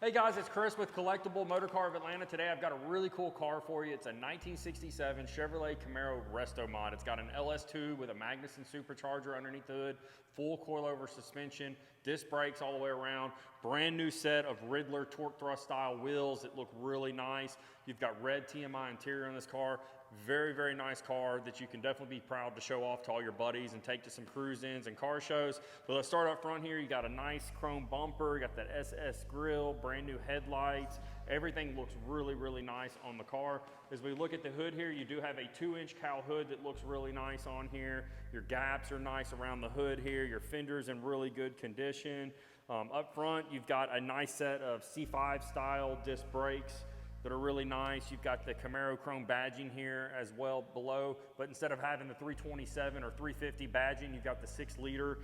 Hey guys, it's Chris with Collectible Motorcar of Atlanta. Today I've got a really cool car for you. It's a 1967 Chevrolet Camaro Restomod. It's got an LS2 with a Magnuson supercharger underneath the hood, full coilover suspension, disc brakes all the way around, brand new set of Riddler torque thrust style wheels that look really nice. You've got red TMI interior on this car. Very, very nice car that you can definitely be proud to show off to all your buddies and take to some cruise-ins and car shows. But let's start up front here. You got a nice chrome bumper, you got that SS grille, brand new headlights. Everything looks really, really nice on the car. As we look at the hood here, you do have a 2-inch cowl hood that looks really nice on here. Your gaps are nice around the hood here. Your fender's in really good condition. Up front, you've got a nice set of C5 style disc brakes that are really nice. You've got the Camaro chrome badging here as well below, but instead of having the 327 or 350 badging, you've got the 6-liter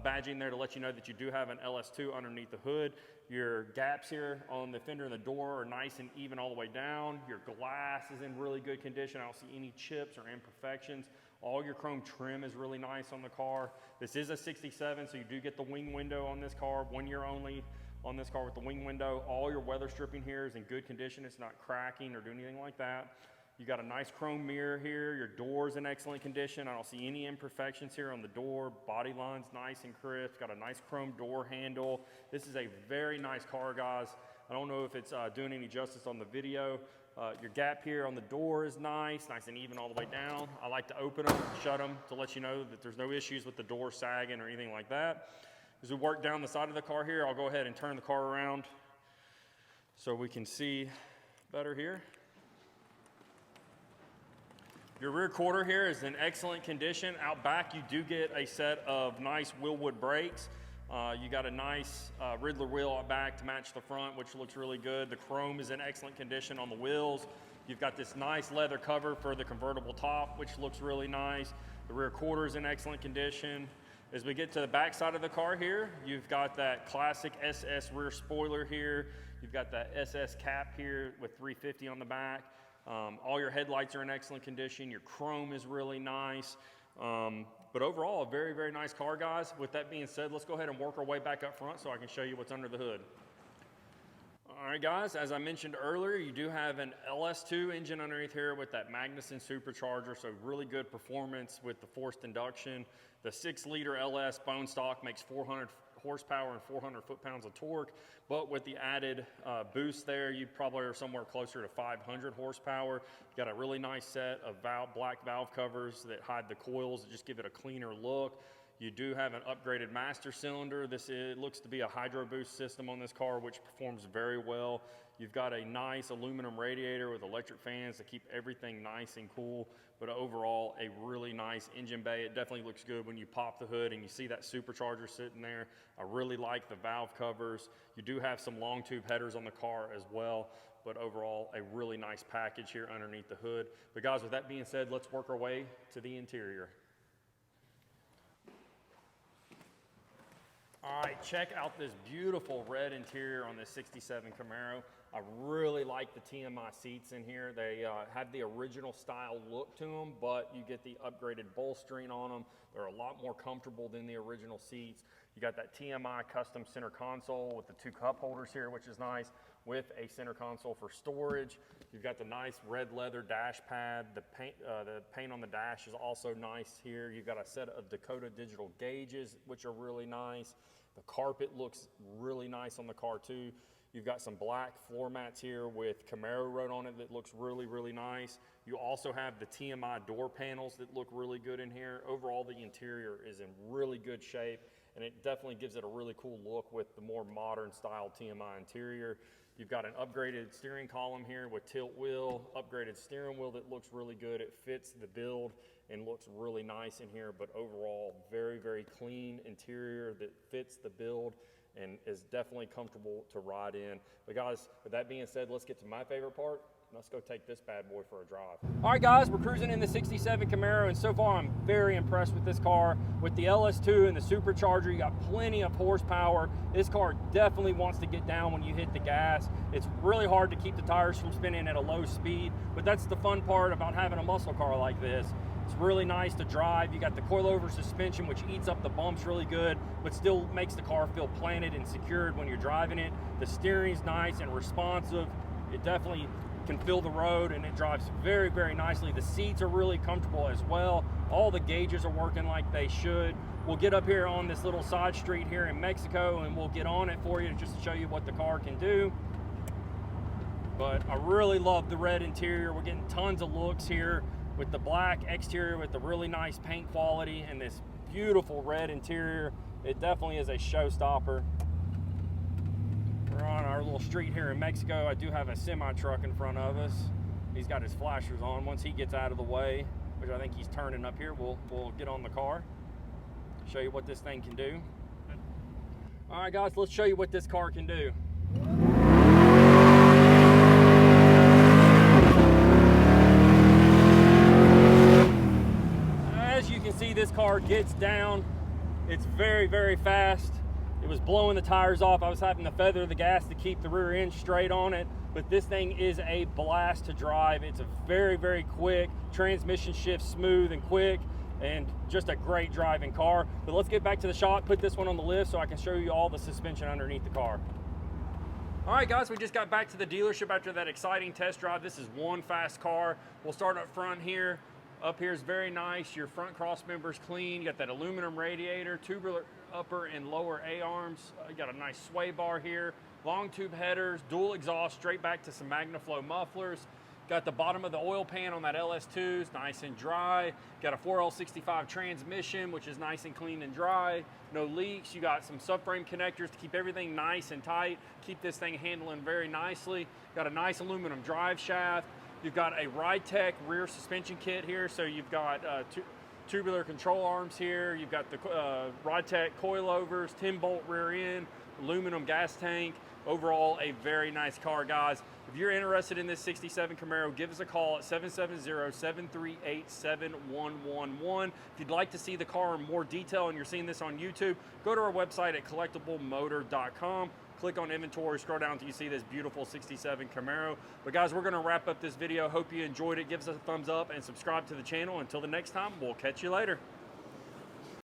badging there to let you know that you do have an LS2 underneath the hood. Your gaps here on the fender and the door are nice and even all the way down. Your glass is in really good condition. I don't see any chips or imperfections. All your chrome trim is really nice on the car. This is a 67, so you do get the wing window on this car, 1 year only on this car with the wing window. All your weather stripping here is in good condition. It's not cracking or doing anything like that. You got a nice chrome mirror here. Your door's in excellent condition. I don't see any imperfections here on the door. Body line's nice and crisp. Got a nice chrome door handle. This is a very nice car, guys. I don't know if it's doing any justice on the video. Your gap here on the door is nice and even all the way down. I like to open them, shut them to let you know that there's no issues with the door sagging or anything like that. As we work down the side of the car here, I'll go ahead and turn the car around so we can see better here. Your rear quarter here is in excellent condition. Out back, you do get a set of nice Willwood brakes. You got a nice Riddler wheel out back to match the front, which looks really good. The chrome is in excellent condition on the wheels. You've got this nice leather cover for the convertible top, which looks really nice. The rear quarter is in excellent condition. As we get to the back side of the car here, you've got that classic SS rear spoiler here. You've got that SS cap here with 350 on the back. All your headlights are in excellent condition. Your chrome is really nice. But overall, a very, very nice car, guys. With that being said, let's go ahead and work our way back up front so I can show you what's under the hood. All right, guys, as I mentioned earlier, you do have an LS2 engine underneath here with that Magnuson supercharger, so really good performance with the forced induction. The 6-liter LS bone stock makes 400 horsepower and 400 foot-pounds of torque, but with the added boost there, you probably are somewhere closer to 500 horsepower. You got a really nice set of black valve covers that hide the coils that just give it a cleaner look. You do have an upgraded master cylinder. It looks to be a Hydra Boost system on this car, which performs very well. You've got a nice aluminum radiator with electric fans to keep everything nice and cool, but overall, a really nice engine bay. It definitely looks good when you pop the hood and you see that supercharger sitting there. I really like the valve covers. You do have some long tube headers on the car as well, but overall, a really nice package here underneath the hood. But guys, with that being said, let's work our way to the interior. All right, check out this beautiful red interior on this 67 Camaro. I really like the TMI seats in here. They have the original style look to them, but you get the upgraded bolstering on them. They're a lot more comfortable than the original seats. You got that TMI custom center console with the 2 cup holders here, which is nice, with a center console for storage. You've got the nice red leather dash pad. The paint on the dash is also nice here. You've got a set of Dakota digital gauges, which are really nice. The carpet looks really nice on the car too. You've got some black floor mats here with Camaro wrote on it that looks really, really nice. You also have the TMI door panels that look really good in here. Overall, the interior is in really good shape, and it definitely gives it a really cool look with the more modern style TMI interior. You've got an upgraded steering column here with tilt wheel, upgraded steering wheel that looks really good. It fits the build and looks really nice in here, but overall, very, very clean interior that fits the build and is definitely comfortable to ride in. But guys, with that being said, let's get to my favorite part. Let's go take this bad boy for a drive. All right, guys, we're cruising in the 67 Camaro, and so far I'm very impressed with this car. With the LS2 and the supercharger, you got plenty of horsepower. This car definitely wants to get down when you hit the gas. It's really hard to keep the tires from spinning at a low speed, but that's the fun part about having a muscle car like this. It's really nice to drive. You got the coilover suspension, which eats up the bumps really good, but still makes the car feel planted and secured when you're driving it. The steering's nice and responsive. It definitely can feel the road, and it drives very, very nicely. The seats are really comfortable as well. All the gauges are working like they should. We'll get up here on this little side street here in Mexico, and we'll get on it for you just to show you what the car can do. But I really love the red interior. We're getting tons of looks here with the black exterior with the really nice paint quality and this beautiful red interior. It definitely is a showstopper. We're on our little street here in Mexico. I do have a semi truck in front of us. He's got his flashers on. Once he gets out of the way, which I think he's turning up here, we'll get on the car, show you what this thing can do. All right, guys, let's show you what this car can do. As you can see, this car gets down. It's very, very fast. It was blowing the tires off. I was having to feather the gas to keep the rear end straight on it, but this thing is a blast to drive. It's a very, very quick transmission shift, smooth and quick, and just a great driving car. But let's get back to the shop, put this one on the lift so I can show you all the suspension underneath the car. All right, guys, we just got back to the dealership after that exciting test drive. This is one fast car. We'll start up front here. Up here is very nice. Your front cross member's clean. You got that aluminum radiator, tubular upper and lower A-arms. You got a nice sway bar here. Long tube headers, dual exhaust, straight back to some MagnaFlow mufflers. Got the bottom of the oil pan on that LS2, it's nice and dry. Got a 4L65 transmission, which is nice and clean and dry. No leaks. You got some subframe connectors to keep everything nice and tight. Keep this thing handling very nicely. Got a nice aluminum drive shaft. You've got a RideTech rear suspension kit here. So you've got tubular control arms here. You've got the RideTech coilovers, 10-bolt rear end, aluminum gas tank. Overall, a very nice car, guys. If you're interested in this 67 Camaro, give us a call at 770-738-7111. If you'd like to see the car in more detail and you're seeing this on YouTube, go to our website at collectiblemotor.com. Click on inventory, scroll down until you see this beautiful 67 Camaro. But guys, we're gonna wrap up this video. Hope you enjoyed it. Give us a thumbs up and subscribe to the channel. Until the next time, we'll catch you later.